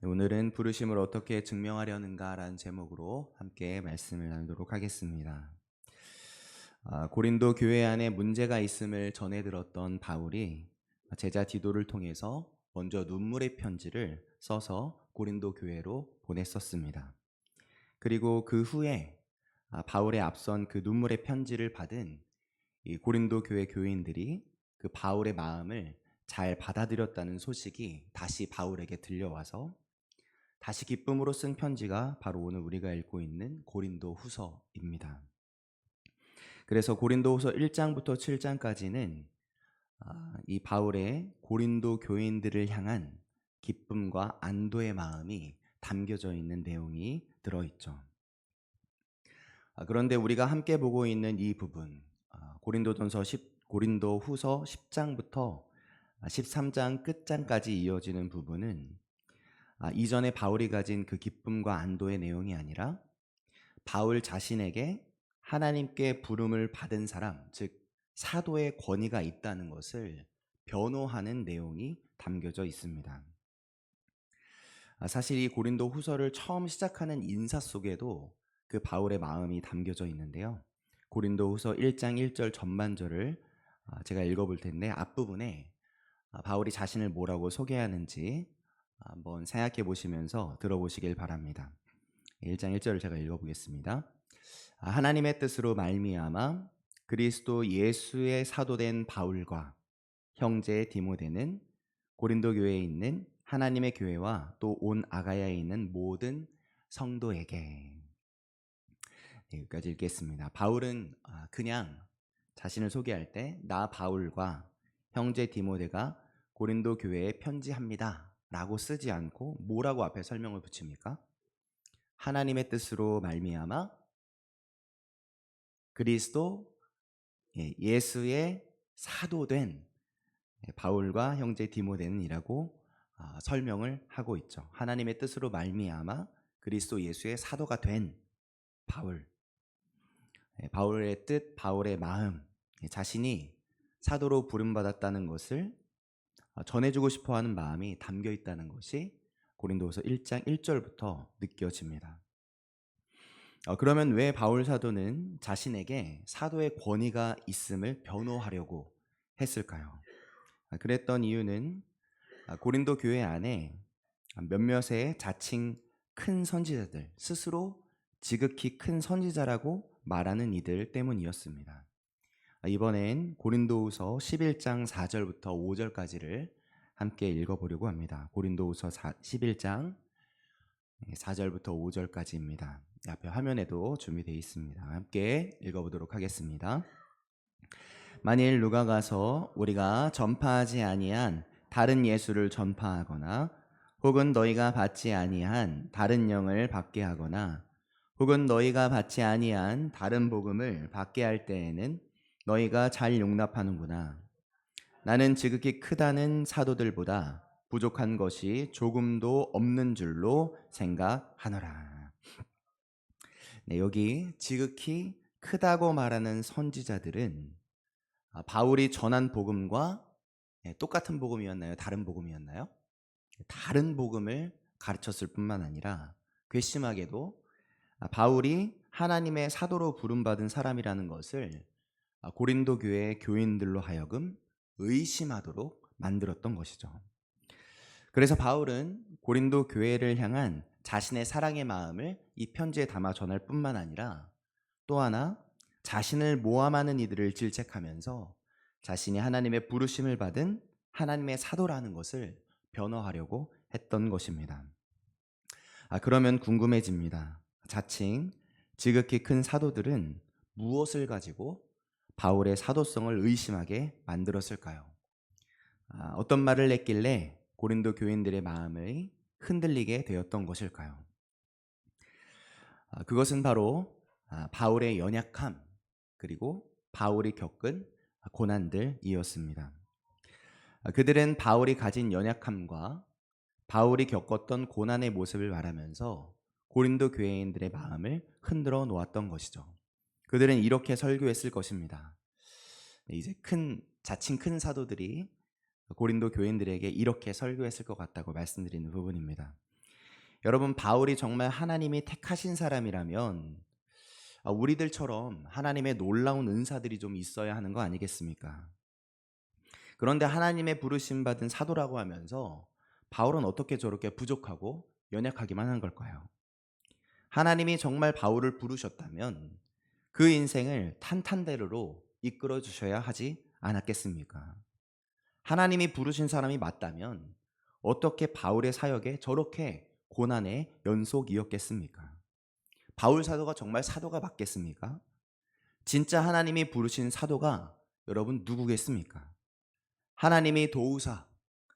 오늘은 부르심을 어떻게 증명하려는가라는 제목으로 함께 말씀을 나누도록 하겠습니다. 고린도 교회 안에 문제가 있음을 전해 들었던 바울이 제자 디도를 통해서 먼저 눈물의 편지를 써서 고린도 교회로 보냈었습니다. 그리고 그 후에 바울의 앞선 그 눈물의 편지를 받은 이 고린도 교회 교인들이 그 바울의 마음을 잘 받아들였다는 소식이 다시 바울에게 들려와서 다시 기쁨으로 쓴 편지가 바로 오늘 우리가 읽고 있는 고린도 후서입니다. 그래서 고린도 후서 1장부터 7장까지는 이 바울의 고린도 교인들을 향한 기쁨과 안도의 마음이 담겨져 있는 내용이 들어있죠. 그런데 우리가 함께 보고 있는 이 부분, 고린도 후서 10장부터 13장 끝장까지 이어지는 부분은 이전에 바울이 가진 그 기쁨과 안도의 내용이 아니라 바울 자신에게 하나님께 부름을 받은 사람, 즉 사도의 권위가 있다는 것을 변호하는 내용이 담겨져 있습니다. 사실 이 고린도 후서를 처음 시작하는 인사 속에도 그 바울의 마음이 담겨져 있는데요. 고린도 후서 1장 1절 전반절을 제가 읽어볼 텐데 앞부분에 바울이 자신을 뭐라고 소개하는지 한번 생각해 보시면서 들어보시길 바랍니다. 1장 1절을 제가 읽어보겠습니다. 하나님의 뜻으로 말미암아 그리스도 예수의 사도된 바울과 형제 디모데는 고린도 교회에 있는 하나님의 교회와 또 온 아가야에 있는 모든 성도에게. 여기까지 읽겠습니다. 바울은 그냥 자신을 소개할 때 나 바울과 형제 디모데가 고린도 교회에 편지합니다 라고 쓰지 않고 뭐라고 앞에 설명을 붙입니까? 하나님의 뜻으로 말미암아 그리스도 예수의 사도된 바울과 형제 디모데는 이라고 설명을 하고 있죠. 하나님의 뜻으로 말미암아 그리스도 예수의 사도가 된 바울, 바울의 뜻, 바울의 마음, 자신이 사도로 부름받았다는 것을 전해주고 싶어하는 마음이 담겨 있다는 것이 고린도후서 1장 1절부터 느껴집니다. 그러면 왜 바울 사도는 자신에게 사도의 권위가 있음을 변호하려고 했을까요? 그랬던 이유는 고린도 교회 안에 몇몇의 자칭 큰 선지자들, 스스로 지극히 큰 선지자라고 말하는 이들 때문이었습니다. 이번엔 고린도후서 11장 4절부터 5절까지를 함께 읽어보려고 합니다. 고린도후서 11장 4절부터 5절까지입니다. 앞에 화면에도 준비되어 있습니다. 함께 읽어보도록 하겠습니다. 만일 누가 가서 우리가 전파하지 아니한 다른 예수를 전파하거나 혹은 너희가 받지 아니한 다른 영을 받게 하거나 혹은 너희가 받지 아니한 다른 복음을 받게 할 때에는 너희가 잘 용납하는구나. 나는 지극히 크다는 사도들보다 부족한 것이 조금도 없는 줄로 생각하노라. 여기 지극히 크다고 말하는 선지자들은 바울이 전한 복음과 똑같은 복음이었나요? 다른 복음이었나요? 다른 복음을 가르쳤을 뿐만 아니라 괘씸하게도 바울이 하나님의 사도로 부름받은 사람이라는 것을 고린도 교회의 교인들로 하여금 의심하도록 만들었던 것이죠. 그래서 바울은 고린도 교회를 향한 자신의 사랑의 마음을 이 편지에 담아 전할 뿐만 아니라 또 하나 자신을 모함하는 이들을 질책하면서 자신이 하나님의 부르심을 받은 하나님의 사도라는 것을 변호하려고 했던 것입니다. 그러면 궁금해집니다. 자칭 지극히 큰 사도들은 무엇을 가지고 바울의 사도성을 의심하게 만들었을까요? 어떤 말을 했길래 고린도 교인들의 마음을 흔들리게 되었던 것일까요? 그것은 바로 바울의 연약함 그리고 바울이 겪은 고난들이었습니다. 그들은 바울이 가진 연약함과 바울이 겪었던 고난의 모습을 말하면서 고린도 교회인들의 마음을 흔들어 놓았던 것이죠. 그들은 이렇게 설교했을 것입니다. 이제 자칭 큰 사도들이 고린도 교인들에게 이렇게 설교했을 것 같다고 말씀드리는 부분입니다. 여러분, 바울이 정말 하나님이 택하신 사람이라면 우리들처럼 하나님의 놀라운 은사들이 좀 있어야 하는 거 아니겠습니까? 그런데 하나님의 부르심 받은 사도라고 하면서 바울은 어떻게 저렇게 부족하고 연약하기만 한 걸까요? 하나님이 정말 바울을 부르셨다면 그 인생을 탄탄대로로 이끌어 주셔야 하지 않았겠습니까? 하나님이 부르신 사람이 맞다면 어떻게 바울의 사역에 저렇게 고난의 연속이었겠습니까? 바울 사도가 정말 사도가 맞겠습니까? 진짜 하나님이 부르신 사도가 여러분 누구겠습니까? 하나님이 도우사,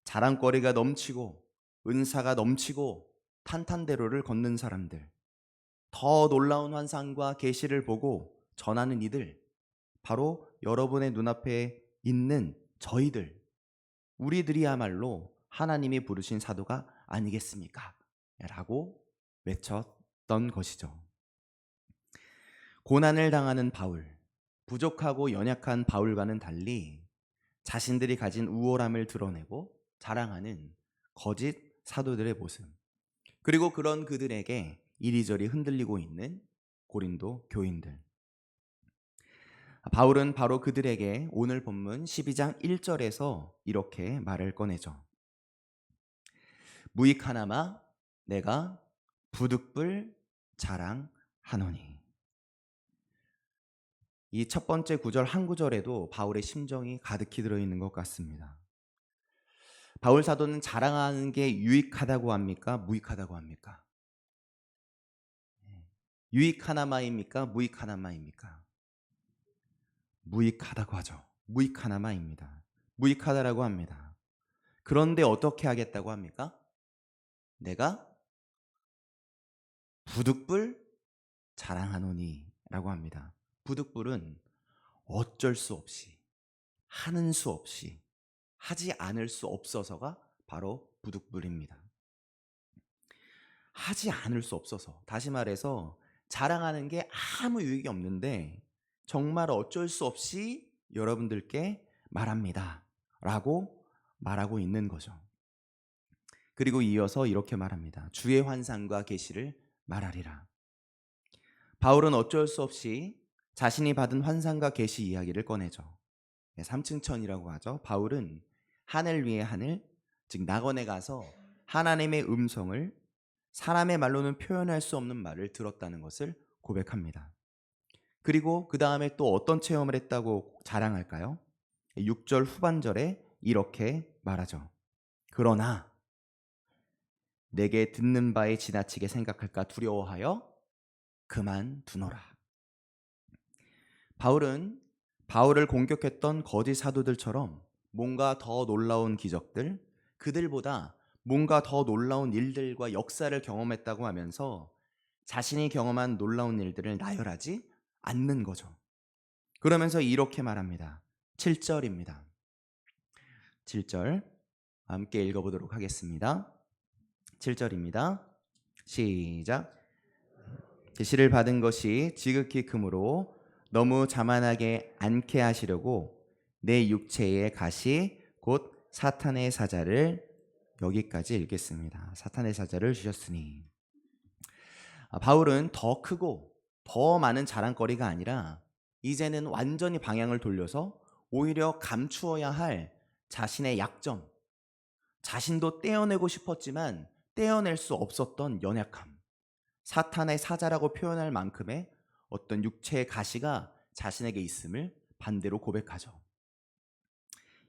자랑거리가 넘치고 은사가 넘치고 탄탄대로를 걷는 사람들, 더 놀라운 환상과 계시를 보고 전하는 이들, 바로 여러분의 눈앞에 있는 저희들, 우리들이야말로 하나님이 부르신 사도가 아니겠습니까? 라고 외쳤던 것이죠. 고난을 당하는 바울, 부족하고 연약한 바울과는 달리 자신들이 가진 우월함을 드러내고 자랑하는 거짓 사도들의 모습, 그리고 그런 그들에게 이리저리 흔들리고 있는 고린도 교인들. 바울은 바로 그들에게 오늘 본문 12장 1절에서 이렇게 말을 꺼내죠. 무익하나마 내가 부득불 자랑하노니. 이 첫 번째 구절 한 구절에도 바울의 심정이 가득히 들어있는 것 같습니다. 바울 사도는 자랑하는 게 유익하다고 합니까? 무익하다고 합니까? 유익하나마입니까? 무익하나마입니까? 무익하다고 하죠. 무익하나마입니다. 무익하다라고 합니다. 그런데 어떻게 하겠다고 합니까? 내가 부득불 자랑하노니 라고 합니다. 부득불은 어쩔 수 없이, 하는 수 없이, 하지 않을 수 없어서가 바로 부득불입니다. 하지 않을 수 없어서, 다시 말해서 자랑하는 게 아무 유익이 없는데 정말 어쩔 수 없이 여러분들께 말합니다 라고 말하고 있는 거죠. 그리고 이어서 이렇게 말합니다. 주의 환상과 계시를 말하리라. 바울은 어쩔 수 없이 자신이 받은 환상과 계시 이야기를 꺼내죠. 삼층천이라고 하죠. 바울은 하늘 위의 하늘, 즉 낙원에 가서 하나님의 음성을 사람의 말로는 표현할 수 없는 말을 들었다는 것을 고백합니다. 그리고 그 다음에 또 어떤 체험을 했다고 자랑할까요? 6절 후반절에 이렇게 말하죠. 그러나 내게 듣는 바에 지나치게 생각할까 두려워하여 그만두노라. 바울은 바울을 공격했던 거짓 사도들처럼 뭔가 더 놀라운 기적들, 그들보다 뭔가 더 놀라운 일들과 역사를 경험했다고 하면서 자신이 경험한 놀라운 일들을 나열하지 않는 거죠. 그러면서 이렇게 말합니다. 7절입니다. 7절 함께 읽어보도록 하겠습니다. 7절입니다. 시작. 계시를 받은 것이 지극히 크므로 너무 자만하게 않게 하시려고 내 육체의 가시 곧 사탄의 사자를, 여기까지 읽겠습니다. 사탄의 사자를 주셨으니. 바울은 더 크고 더 많은 자랑거리가 아니라 이제는 완전히 방향을 돌려서 오히려 감추어야 할 자신의 약점, 자신도 떼어내고 싶었지만 떼어낼 수 없었던 연약함, 사탄의 사자라고 표현할 만큼의 어떤 육체의 가시가 자신에게 있음을 반대로 고백하죠.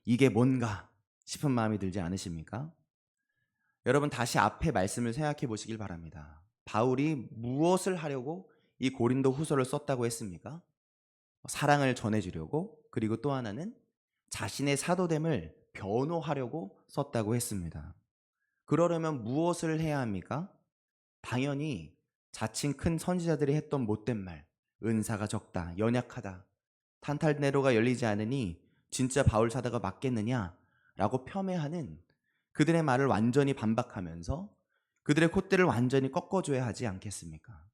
이게 뭔가 싶은 마음이 들지 않으십니까? 여러분, 다시 앞에 말씀을 생각해 보시길 바랍니다. 바울이 무엇을 하려고 이 고린도 후서를 썼다고 했습니까? 사랑을 전해주려고, 그리고 또 하나는 자신의 사도됨을 변호하려고 썼다고 했습니다. 그러려면 무엇을 해야 합니까? 당연히 자칭 큰 선지자들이 했던 못된 말, 은사가 적다, 연약하다, 탄탄대로가 열리지 않으니 진짜 바울 사도가 맞겠느냐라고 폄훼하는 그들의 말을 완전히 반박하면서 그들의 콧대를 완전히 꺾어줘야 하지 않겠습니까?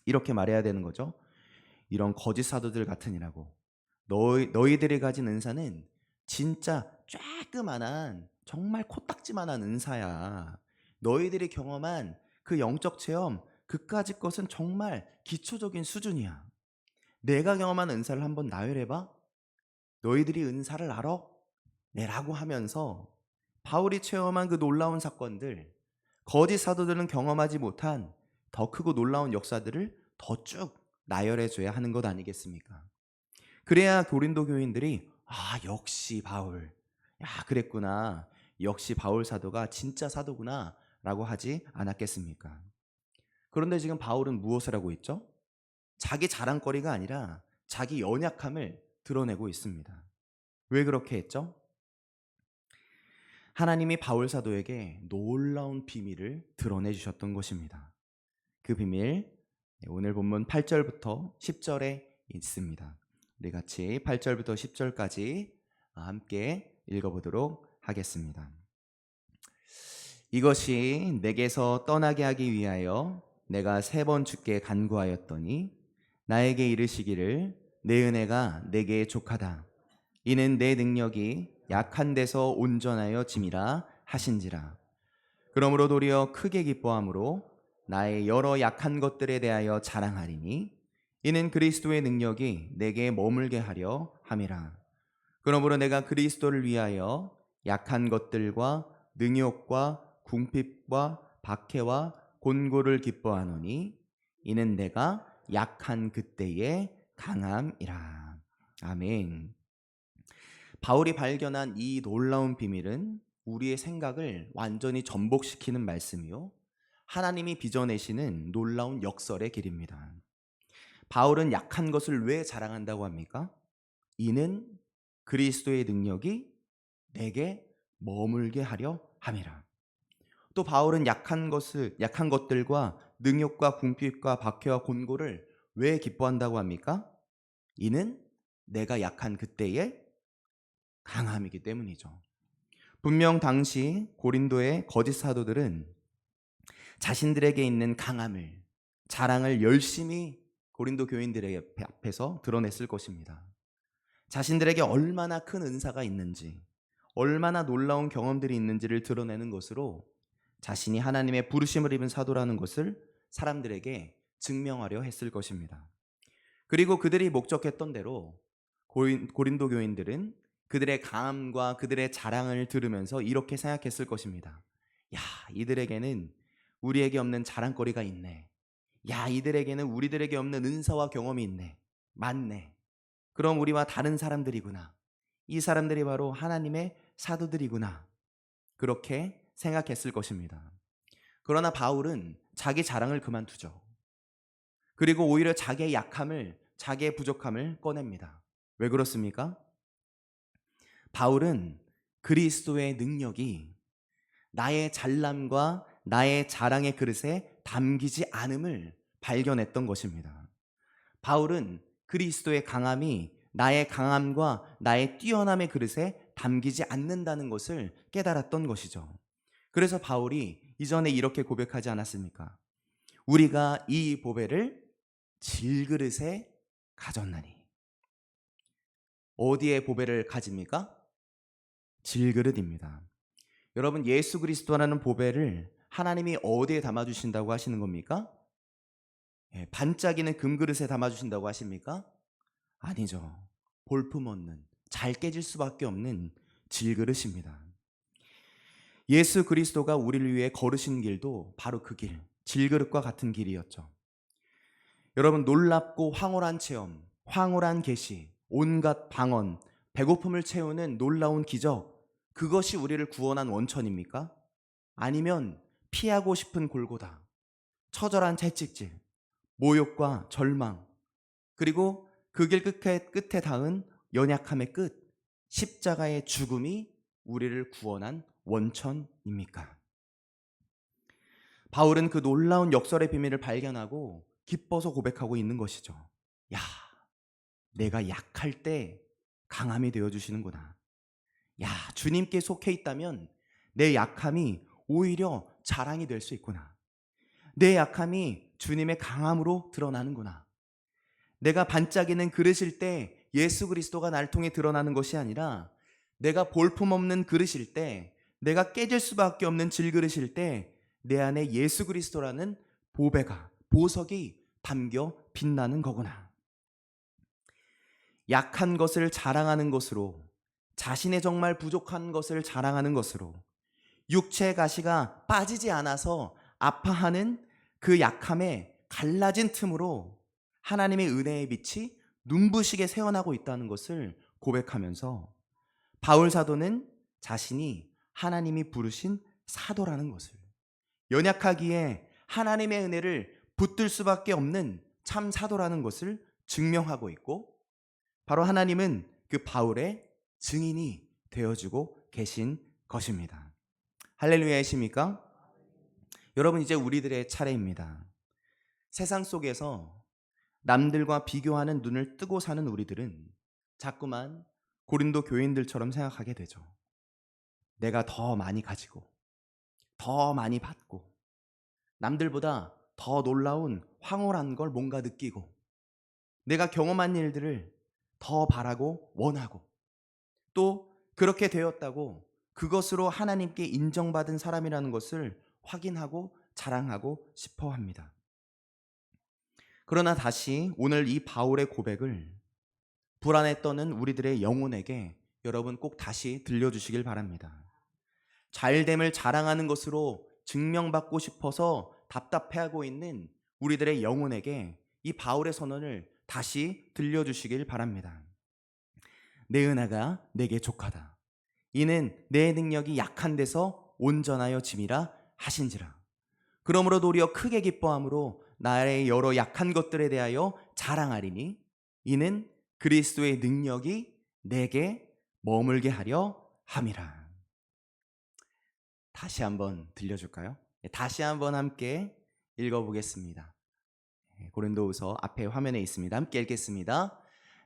이렇게 말해야 되는 거죠. 이런 거짓 사도들 같으니라고. 너희들이 가진 은사는 진짜 쬐끄만한, 정말 코딱지만한 은사야. 너희들이 경험한 그 영적 체험, 그까짓 것은 정말 기초적인 수준이야. 내가 경험한 은사를 한번 나열해봐. 너희들이 은사를 알아? 네라고 하면서 바울이 체험한 그 놀라운 사건들, 거짓 사도들은 경험하지 못한 더 크고 놀라운 역사들을 더 쭉 나열해줘야 하는 것 아니겠습니까? 그래야 고린도 교인들이 역시 바울, 그랬구나, 역시 바울 사도가 진짜 사도구나 라고 하지 않았겠습니까? 그런데 지금 바울은 무엇을 하고 있죠? 자기 자랑거리가 아니라 자기 연약함을 드러내고 있습니다. 왜 그렇게 했죠? 하나님이 바울 사도에게 놀라운 비밀을 드러내 주셨던 것입니다. 그 비밀, 오늘 본문 8절부터 10절에 있습니다. 우리 같이 8절부터 10절까지 함께 읽어보도록 하겠습니다. 이것이 내게서 떠나게 하기 위하여 내가 3번 주께 간구하였더니 나에게 이르시기를 내 은혜가 내게 족하다. 이는 내 능력이 약한 데서 온전하여 짐이라 하신지라. 그러므로 도리어 크게 기뻐함으로 나의 여러 약한 것들에 대하여 자랑하리니 이는 그리스도의 능력이 내게 머물게 하려 함이라. 그러므로 내가 그리스도를 위하여 약한 것들과 능욕과 궁핍과 박해와 곤고를 기뻐하노니 이는 내가 약한 그때의 강함이라. 아멘. 바울이 발견한 이 놀라운 비밀은 우리의 생각을 완전히 전복시키는 말씀이요, 하나님이 빚어내시는 놀라운 역설의 길입니다. 바울은 약한 것을 왜 자랑한다고 합니까? 이는 그리스도의 능력이 내게 머물게 하려 함이라. 또 바울은 약한 것들과 능욕과 궁핍과 박해와 곤고를 왜 기뻐한다고 합니까? 이는 내가 약한 그때의 강함이기 때문이죠. 분명 당시 고린도의 거짓 사도들은 자신들에게 있는 강함을, 자랑을 열심히 고린도 교인들의 앞에서 드러냈을 것입니다. 자신들에게 얼마나 큰 은사가 있는지, 얼마나 놀라운 경험들이 있는지를 드러내는 것으로 자신이 하나님의 부르심을 입은 사도라는 것을 사람들에게 증명하려 했을 것입니다. 그리고 그들이 목적했던 대로 고린도 교인들은 그들의 강함과 그들의 자랑을 들으면서 이렇게 생각했을 것입니다. 이들에게는 우리에게 없는 자랑거리가 있네. 이들에게는 우리들에게 없는 은사와 경험이 있네. 맞네. 그럼 우리와 다른 사람들이구나. 이 사람들이 바로 하나님의 사도들이구나. 그렇게 생각했을 것입니다. 그러나 바울은 자기 자랑을 그만두죠. 그리고 오히려 자기의 약함을, 자기의 부족함을 꺼냅니다. 왜 그렇습니까? 바울은 그리스도의 능력이 나의 잘남과 나의 자랑의 그릇에 담기지 않음을 발견했던 것입니다. 바울은 그리스도의 강함이 나의 강함과 나의 뛰어남의 그릇에 담기지 않는다는 것을 깨달았던 것이죠. 그래서 바울이 이전에 이렇게 고백하지 않았습니까? 우리가 이 보배를 질그릇에 가졌나니. 어디에 보배를 가집니까? 질그릇입니다. 여러분, 예수 그리스도라는 보배를 하나님이 어디에 담아주신다고 하시는 겁니까? 반짝이는 금그릇에 담아주신다고 하십니까? 아니죠. 볼품없는, 잘 깨질 수밖에 없는 질그릇입니다. 예수 그리스도가 우리를 위해 걸으신 길도 바로 그 길, 질그릇과 같은 길이었죠. 여러분, 놀랍고 황홀한 체험, 황홀한 계시, 온갖 방언, 배고픔을 채우는 놀라운 기적, 그것이 우리를 구원한 원천입니까? 아니면 피하고 싶은 골고다, 처절한 채찍질, 모욕과 절망, 그리고 그 길 끝에 닿은 연약함의 끝, 십자가의 죽음이 우리를 구원한 원천입니까? 바울은 그 놀라운 역설의 비밀을 발견하고 기뻐서 고백하고 있는 것이죠. 내가 약할 때 강함이 되어주시는구나. 주님께 속해 있다면 내 약함이 오히려 자랑이 될 수 있구나. 내 약함이 주님의 강함으로 드러나는구나. 내가 반짝이는 그릇일 때 예수 그리스도가 날 통해 드러나는 것이 아니라 내가 볼품없는 그릇일 때, 내가 깨질 수밖에 없는 질그릇일 때 내 안에 예수 그리스도라는 보석이 담겨 빛나는 거구나. 약한 것을 자랑하는 것으로, 자신의 정말 부족한 것을 자랑하는 것으로, 육체의 가시가 빠지지 않아서 아파하는 그 약함에 갈라진 틈으로 하나님의 은혜의 빛이 눈부시게 새어나고 있다는 것을 고백하면서 바울 사도는 자신이 하나님이 부르신 사도라는 것을, 연약하기에 하나님의 은혜를 붙들 수밖에 없는 참 사도라는 것을 증명하고 있고, 바로 하나님은 그 바울의 증인이 되어주고 계신 것입니다. 할렐루야이십니까? 여러분, 이제 우리들의 차례입니다. 세상 속에서 남들과 비교하는 눈을 뜨고 사는 우리들은 자꾸만 고린도 교인들처럼 생각하게 되죠. 내가 더 많이 가지고, 더 많이 받고, 남들보다 더 놀라운 황홀한 걸 뭔가 느끼고, 내가 경험한 일들을 더 바라고 원하고, 또 그렇게 되었다고 그것으로 하나님께 인정받은 사람이라는 것을 확인하고 자랑하고 싶어 합니다. 그러나 다시 오늘 이 바울의 고백을 불안에 떠는 우리들의 영혼에게 여러분 꼭 다시 들려주시길 바랍니다. 잘됨을 자랑하는 것으로 증명받고 싶어서 답답해하고 있는 우리들의 영혼에게 이 바울의 선언을 다시 들려주시길 바랍니다. 내 은혜가 내게 족하다. 이는 내 능력이 약한 데서 온전하여 짐이라 하신지라. 그러므로 도리어 크게 기뻐함으로 나의 여러 약한 것들에 대하여 자랑하리니 이는 그리스도의 능력이 내게 머물게 하려 함이라. 다시 한번 들려줄까요? 다시 한번 함께 읽어보겠습니다. 고린도후서 앞에 화면에 있습니다. 함께 읽겠습니다.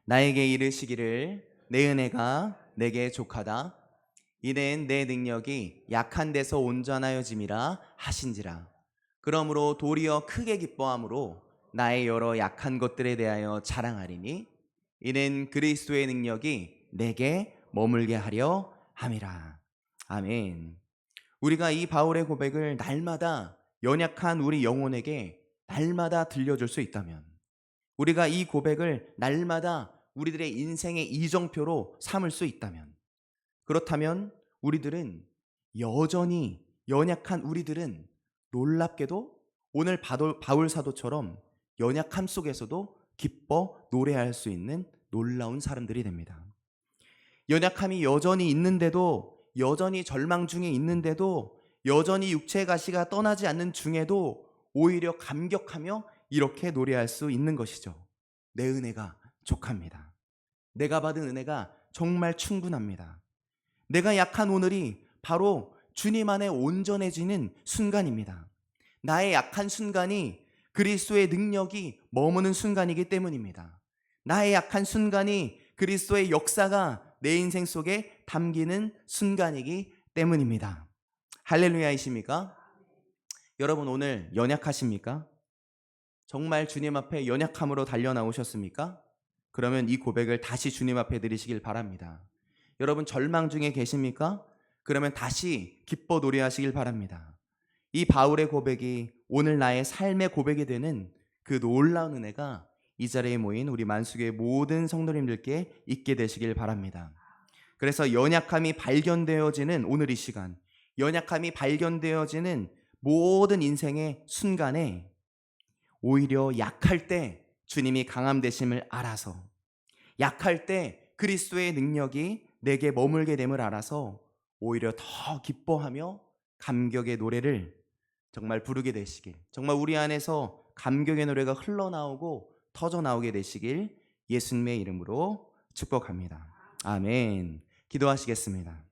나에게 이르시기를 내 은혜가 내게 족하다. 이는 내 능력이 약한 데서 온전하여짐이라 하신지라. 그러므로 도리어 크게 기뻐함으로 나의 여러 약한 것들에 대하여 자랑하리니 이는 그리스도의 능력이 내게 머물게 하려 함이라. 아멘. 우리가 이 바울의 고백을 날마다 연약한 우리 영혼에게 날마다 들려줄 수 있다면, 우리가 이 고백을 날마다 우리들의 인생의 이정표로 삼을 수 있다면, 그렇다면 우리들은 여전히 연약한 우리들은 놀랍게도 오늘 바울 사도처럼 연약함 속에서도 기뻐 노래할 수 있는 놀라운 사람들이 됩니다. 연약함이 여전히 있는데도, 여전히 절망 중에 있는데도, 여전히 육체의 가시가 떠나지 않는 중에도 오히려 감격하며 이렇게 노래할 수 있는 것이죠. 내 은혜가 족합니다. 내가 받은 은혜가 정말 충분합니다. 내가 약한 오늘이 바로 주님 안에 온전해지는 순간입니다. 나의 약한 순간이 그리스도의 능력이 머무는 순간이기 때문입니다. 나의 약한 순간이 그리스도의 역사가 내 인생 속에 담기는 순간이기 때문입니다. 할렐루야이십니까? 여러분, 오늘 연약하십니까? 정말 주님 앞에 연약함으로 달려나오셨습니까? 그러면 이 고백을 다시 주님 앞에 드리시길 바랍니다. 여러분, 절망 중에 계십니까? 그러면 다시 기뻐 노래하시길 바랍니다. 이 바울의 고백이 오늘 나의 삶의 고백이 되는 그 놀라운 은혜가 이 자리에 모인 우리 만수교의 모든 성도님들께 있게 되시길 바랍니다. 그래서 연약함이 발견되어지는 오늘 이 시간, 연약함이 발견되어지는 모든 인생의 순간에 오히려 약할 때 주님이 강함 되심을 알아서, 약할 때 그리스도의 능력이 내게 머물게 됨을 알아서 오히려 더 기뻐하며 감격의 노래를 정말 부르게 되시길, 정말 우리 안에서 감격의 노래가 흘러나오고 터져나오게 되시길 예수님의 이름으로 축복합니다. 아멘. 기도하시겠습니다.